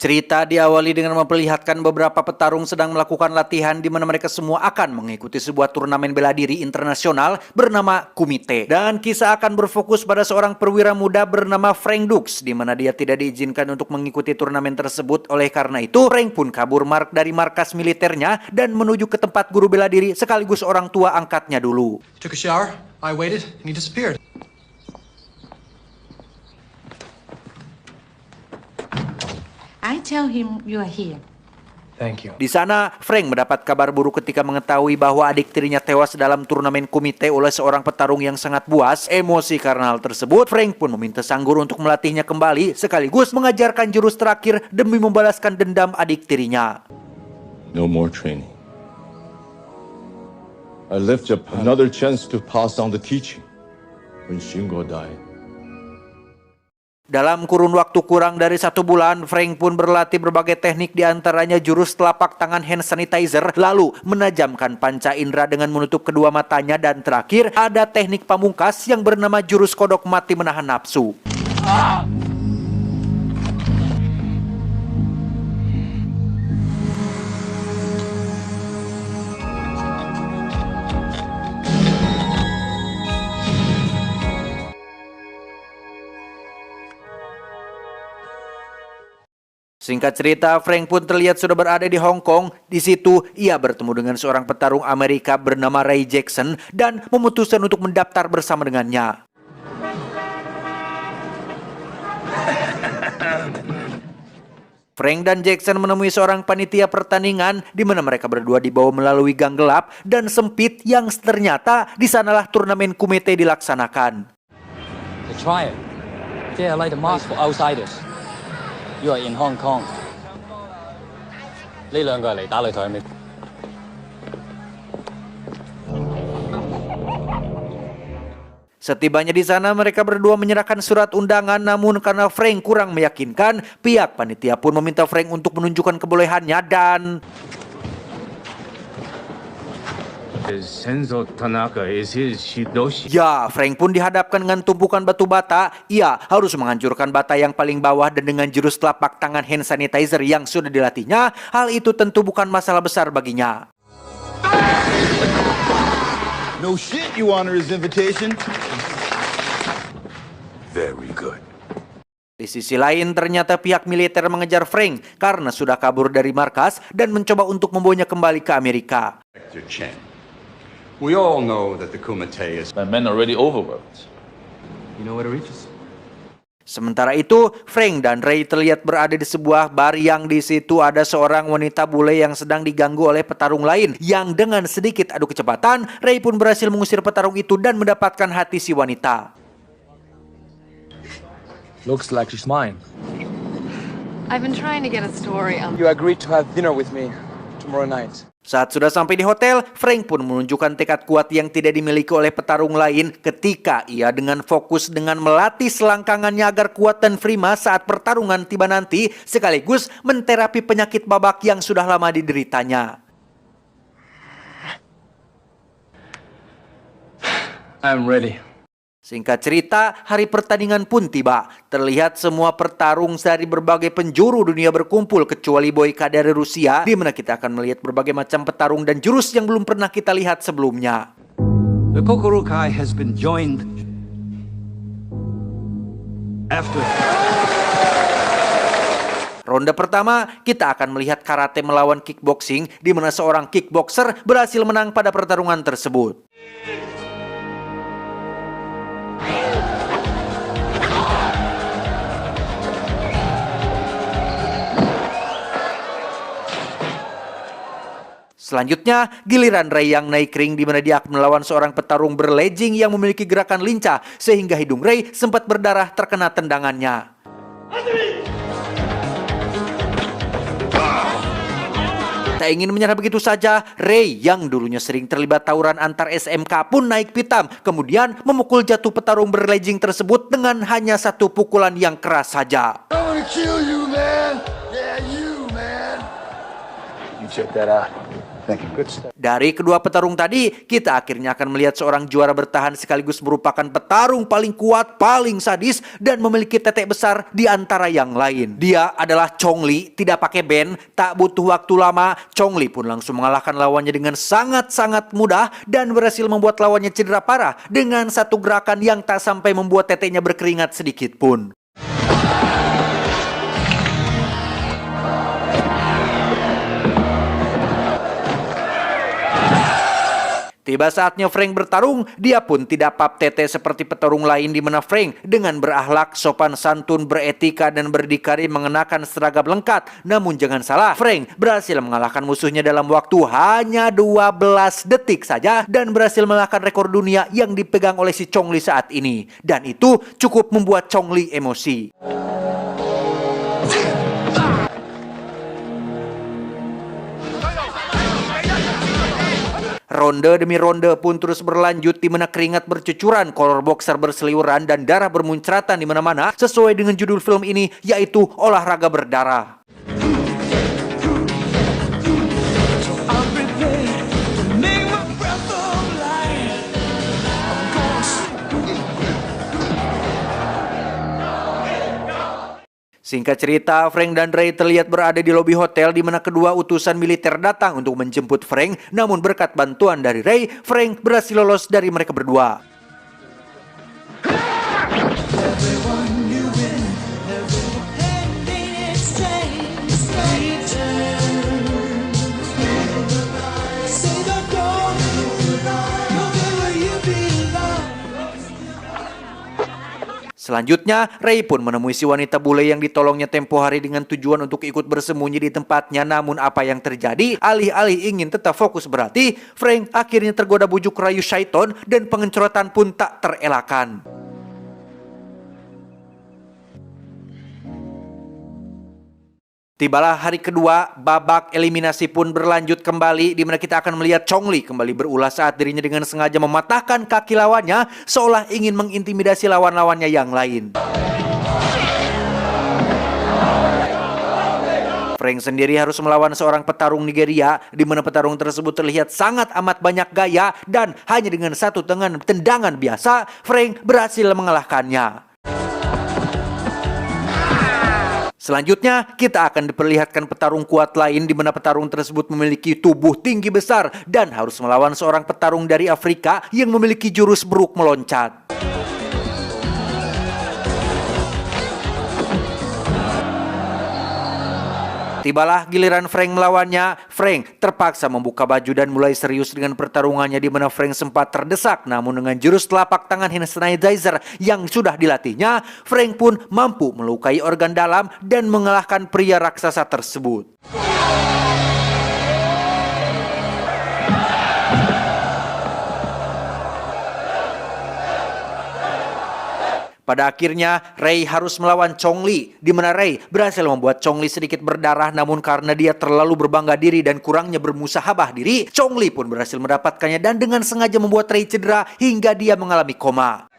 Cerita diawali dengan memperlihatkan beberapa petarung sedang melakukan latihan di mana mereka semua akan mengikuti sebuah turnamen bela diri internasional bernama Kumite. Dan kisah akan berfokus pada seorang perwira muda bernama Frank Dux, di mana dia tidak diizinkan untuk mengikuti turnamen tersebut. Oleh karena itu, Frank pun kabur dari markas militernya dan menuju ke tempat guru bela diri sekaligus orang tua angkatnya dulu. Took a shower, I waited, and he disappeared. I tell him you are here. Thank you. Di sana, Frank mendapat kabar buruk ketika mengetahui bahwa adik tirinya tewas dalam turnamen Kumite oleh seorang petarung yang sangat buas. Emosi karena hal tersebut, Frank pun meminta sang guru untuk melatihnya kembali sekaligus mengajarkan jurus terakhir demi membalaskan dendam adik tirinya. No more training. I left Japan another chance to pass on the teaching when Shingo died. Dalam kurun waktu kurang dari 1 bulan, Frank pun berlatih berbagai teknik, diantaranya jurus telapak tangan hand sanitizer, lalu menajamkan panca indera dengan menutup kedua matanya, dan terakhir ada teknik pamungkas yang bernama jurus kodok mati menahan nafsu. Singkat cerita, Frank pun terlihat sudah berada di Hong Kong. Di situ, ia bertemu dengan seorang petarung Amerika bernama Ray Jackson dan memutuskan untuk mendaftar bersama dengannya. Frank dan Jackson menemui seorang panitia pertandingan di mana mereka berdua dibawa melalui gang gelap dan sempit yang ternyata di sanalah turnamen Kumite dilaksanakan. Try it. They are like the mask for outsiders. You are in Hong Kong. 呢兩個嚟打擂台咩？ Setibanya di sana, mereka berdua menyerahkan surat undangan, namun karena Frank kurang meyakinkan, pihak panitia pun meminta Frank untuk menunjukkan kebolehannya dan... Ya, Frank pun dihadapkan dengan tumpukan batu bata. Ia harus menghancurkan bata yang paling bawah dan dengan jurus telapak tangan hand sanitizer yang sudah dilatihnya, hal itu tentu bukan masalah besar baginya. No shit, you honor his invitation. Very good. Di sisi lain, ternyata pihak militer mengejar Frank karena sudah kabur dari markas dan mencoba untuk membawanya kembali ke Amerika. We all know that the Kumite is... My men are already overworked. You know where to reach us? Sementara itu, Frank dan Ray terlihat berada di sebuah bar yang di situ ada seorang wanita bule yang sedang diganggu oleh petarung lain, yang dengan sedikit adu kecepatan, Ray pun berhasil mengusir petarung itu dan mendapatkan hati si wanita. Looks like she's mine. I've been trying to get a story on... You agreed to have dinner with me tomorrow night. Saat sudah sampai di hotel, Frank pun menunjukkan tekad kuat yang tidak dimiliki oleh petarung lain ketika ia dengan fokus dengan melatih selangkangannya agar kuat dan prima saat pertarungan tiba nanti, sekaligus menterapi penyakit babak yang sudah lama dideritanya. I'm ready. Singkat cerita, hari pertandingan pun tiba. Terlihat semua petarung dari berbagai penjuru dunia berkumpul kecuali Boyka dari Rusia, di mana kita akan melihat berbagai macam petarung dan jurus yang belum pernah kita lihat sebelumnya. The Kokurokai has been joined after. Ronde pertama, kita akan melihat karate melawan kickboxing, di mana seorang kickboxer berhasil menang pada pertarungan tersebut. Selanjutnya, giliran Ray yang naik ring di mana dia akan melawan seorang petarung berlegging yang memiliki gerakan lincah sehingga hidung Ray sempat berdarah terkena tendangannya. Tak ingin menyerah begitu saja, Ray yang dulunya sering terlibat tawuran antar SMK pun naik pitam, kemudian memukul jatuh petarung berlegging tersebut dengan hanya satu pukulan yang keras saja. I wanna kill you, man. Yeah, you, man. You check that out. Dari kedua petarung tadi, kita akhirnya akan melihat seorang juara bertahan sekaligus merupakan petarung paling kuat, paling sadis, dan memiliki tetek besar di antara yang lain. Dia adalah Chong Li, tidak pakai band, tak butuh waktu lama, Chong Li pun langsung mengalahkan lawannya dengan sangat-sangat mudah dan berhasil membuat lawannya cedera parah dengan satu gerakan yang tak sampai membuat teteknya berkeringat sedikit pun. Tiba saatnya Frank bertarung, dia pun tidak pap tete seperti petarung lain di mana Frank dengan berakhlak, sopan santun, beretika, dan berdikari mengenakan seragam lengkap. Namun jangan salah, Frank berhasil mengalahkan musuhnya dalam waktu hanya 12 detik saja dan berhasil mengalahkan rekor dunia yang dipegang oleh si Chong Li saat ini. Dan itu cukup membuat Chong Li emosi. Ronde demi ronde pun terus berlanjut di mana keringat bercucuran, kolor boxer berseliweran, dan darah bermuncratan di mana-mana sesuai dengan judul film ini, yaitu olahraga berdarah. Singkat cerita, Frank dan Ray terlihat berada di lobi hotel di mana kedua utusan militer datang untuk menjemput Frank. Namun berkat bantuan dari Ray, Frank berhasil lolos dari mereka berdua. Selanjutnya, Ray pun menemui si wanita bule yang ditolongnya tempo hari dengan tujuan untuk ikut bersembunyi di tempatnya. Namun apa yang terjadi? Alih-alih ingin tetap fokus berarti, Frank akhirnya tergoda bujuk rayu syaiton dan pengencrotan pun tak terelakkan. Tibalah hari kedua, babak eliminasi pun berlanjut kembali di mana kita akan melihat Chong Li kembali berulah saat dirinya dengan sengaja mematahkan kaki lawannya seolah ingin mengintimidasi lawan-lawannya yang lain. Frank sendiri harus melawan seorang petarung Nigeria di mana petarung tersebut terlihat sangat amat banyak gaya dan hanya dengan satu tendangan biasa Frank berhasil mengalahkannya. Selanjutnya, kita akan diperlihatkan petarung kuat lain di mana petarung tersebut memiliki tubuh tinggi besar dan harus melawan seorang petarung dari Afrika yang memiliki jurus beruk meloncat. Tibalah giliran Frank melawannya. Frank terpaksa membuka baju dan mulai serius dengan pertarungannya di mana Frank sempat terdesak. Namun dengan jurus telapak tangan hand sanitizer yang sudah dilatihnya, Frank pun mampu melukai organ dalam dan mengalahkan pria raksasa tersebut. Pada akhirnya, Ray harus melawan Chong Li, di mana Ray berhasil membuat Chong Li sedikit berdarah, namun karena dia terlalu berbangga diri dan kurangnya bermusahabah diri, Chong Li pun berhasil mendapatkannya dan dengan sengaja membuat Ray cedera hingga dia mengalami koma.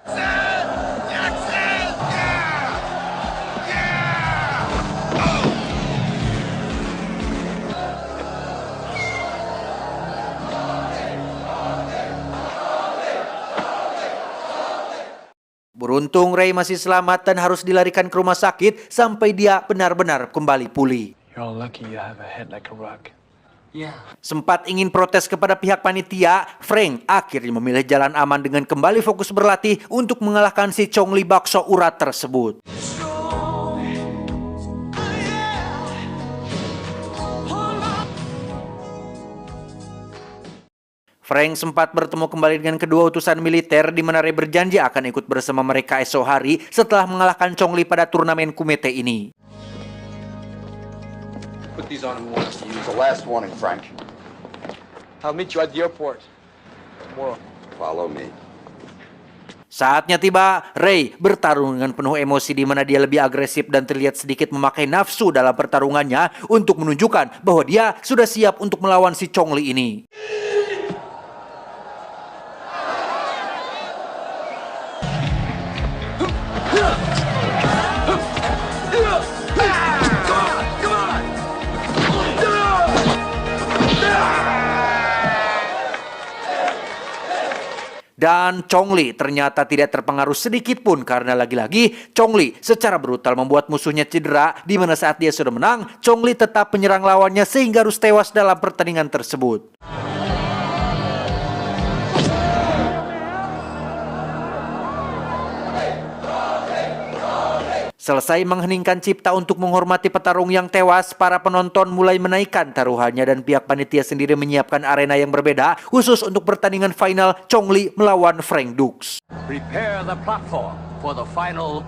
Beruntung Ray masih selamat dan harus dilarikan ke rumah sakit sampai dia benar-benar kembali pulih. You're lucky you have a head like a rock. Sempat ingin protes kepada pihak panitia, Frank akhirnya memilih jalan aman dengan kembali fokus berlatih untuk mengalahkan si Chong Li bakso urat tersebut. Frank sempat bertemu kembali dengan kedua utusan militer di mana Ray berjanji akan ikut bersama mereka esok hari setelah mengalahkan Chong Li pada turnamen kumite ini. Put these on who wants to use. The last warning, Frank. I'll meet you at the airport tomorrow. Follow me. Saatnya tiba, Ray bertarung dengan penuh emosi di mana dia lebih agresif dan terlihat sedikit memakai nafsu dalam pertarungannya untuk menunjukkan bahwa dia sudah siap untuk melawan si Chong Li ini. Dan Chong Li ternyata tidak terpengaruh sedikit pun karena lagi-lagi Chong Li secara brutal membuat musuhnya cedera, di mana saat dia sudah menang, Chong Li tetap menyerang lawannya sehingga harus tewas dalam pertandingan tersebut. Selesai mengheningkan cipta untuk menghormati petarung yang tewas, para penonton mulai menaikkan taruhannya dan pihak panitia sendiri menyiapkan arena yang berbeda khusus untuk pertandingan final Chong Li melawan Frank Dux. Prepare the platform for the final.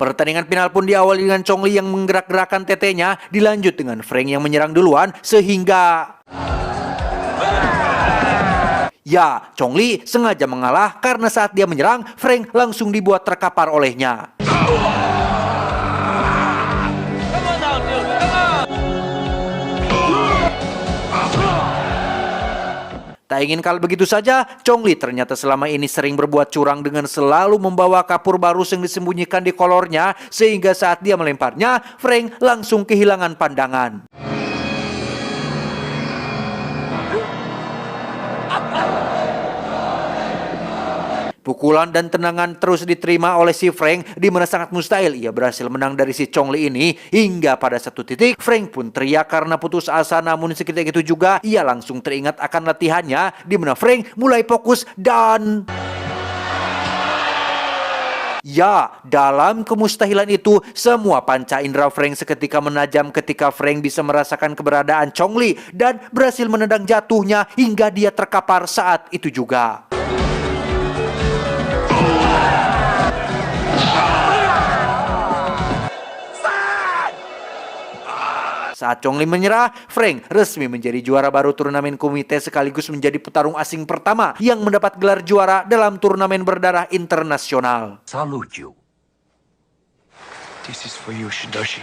Pertandingan final pun diawali dengan Chong Li yang menggerak-gerakkan tetenya, dilanjut dengan Frank yang menyerang duluan sehingga ya, Chong Li sengaja mengalah karena saat dia menyerang, Frank langsung dibuat terkapar olehnya. Tak ingin kalah begitu saja, Chong Li ternyata selama ini sering berbuat curang dengan selalu membawa kapur barus yang disembunyikan di kolornya, sehingga saat dia melemparnya, Frank langsung kehilangan pandangan. Pukulan dan tendangan terus diterima oleh si Frank, di mana sangat mustahil ia berhasil menang dari si Chong Li ini, hingga pada satu titik Frank pun teriak karena putus asa. Namun seketika itu juga ia langsung teringat akan latihannya, di mana Frank mulai fokus dan ya, dalam kemustahilan itu semua panca indera Frank seketika menajam ketika Frank bisa merasakan keberadaan Chong Li dan berhasil menendang jatuhnya hingga dia terkapar saat itu juga. Saat Chong Li menyerah, Frank resmi menjadi juara baru turnamen komite sekaligus menjadi petarung asing pertama yang mendapat gelar juara dalam turnamen berdarah internasional. Salute you. This is for you, Shidoshi.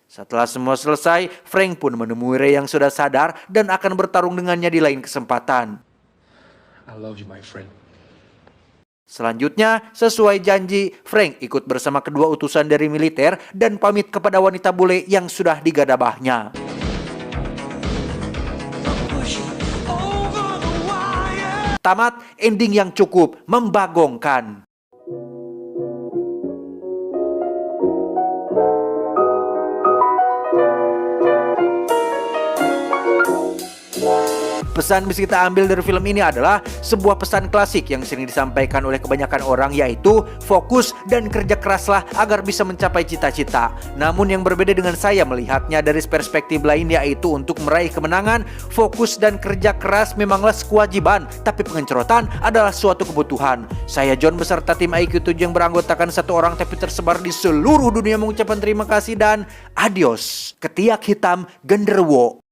Setelah semua selesai, Frank pun menemui Ray yang sudah sadar dan akan bertarung dengannya di lain kesempatan. I love you, my friend. Selanjutnya, sesuai janji, Frank ikut bersama kedua utusan dari militer dan pamit kepada wanita bule yang sudah digadabahnya. Tamat ending yang cukup membagongkan. Pesan bisa kita ambil dari film ini adalah sebuah pesan klasik yang sering disampaikan oleh kebanyakan orang, yaitu fokus dan kerja keraslah agar bisa mencapai cita-cita. Namun yang berbeda dengan saya melihatnya dari perspektif lain, yaitu untuk meraih kemenangan, fokus dan kerja keras memanglah kewajiban, tapi pengencrotan adalah suatu kebutuhan. Saya John beserta tim IQ7 yang beranggotakan satu orang tapi tersebar di seluruh dunia mengucapkan terima kasih dan adios. Ketiak hitam genderuwo.